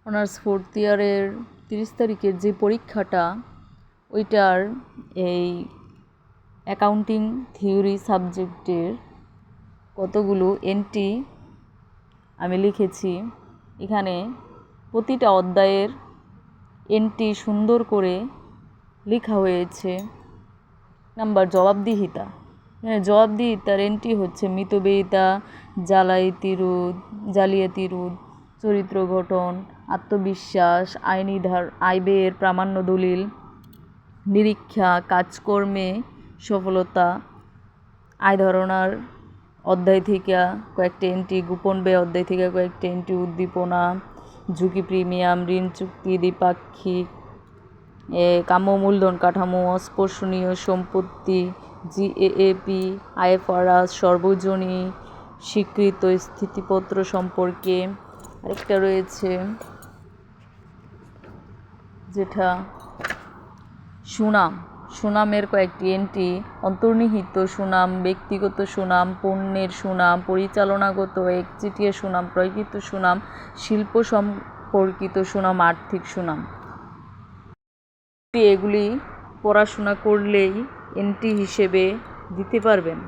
Honours fourth ইয়ারের 30 তারিখের যে পরীক্ষাটা, ওইটার এই অ্যাকাউন্টিং থিওরি সাবজেক্টের কতগুলো এন্ট্রি আমি লিখেছি। এখানে প্রতিটা অধ্যায়ের এন্ট্রি সুন্দর করে লেখা হয়েছে। নাম্বার জবাবদিহিতা। জবাবদিহিতার এন্ট্রি হচ্ছে মিতব্যয়িতা, জালিয়াতি রোধ, চরিত্র গঠন, আত্মবিশ্বাস, আয় ব্যয়ের প্রামাণ্য দলিল, নিরীক্ষা, কাজকর্মে সফলতা, আয় ধারণার অধ্যায় থেকে কয়েকটি এন্ট্রি, গোপন ব্যয় অধ্যায় থেকে কয়েকটি এন্ট্রি, উদ্দীপনা, ঝুঁকি প্রিমিয়াম, ঋণ চুক্তি, দ্বিপাক্ষিক, কাম্য মূলধন কাঠামো, অস্পর্শনীয় সম্পত্তি, জিএএপি, আইএফআরএস, সর্বজনীন স্বীকৃত স্থিতিপত্র সম্পর্কে। আরেকটা রয়েছে যেটা সুনামের কয়েকটি এন্ট্রি, অন্তর্নিহিত সুনাম, ব্যক্তিগত সুনাম, পণ্যের সুনাম, পরিচালনাগত একচেটিয়া সুনাম, ক্রয়কৃত সুনাম, শিল্প সম্পর্কিত সুনাম, আর্থিক সুনাম। এগুলি পড়াশোনা করলেই এন্ট্রি হিসেবে দিতে পারবেন।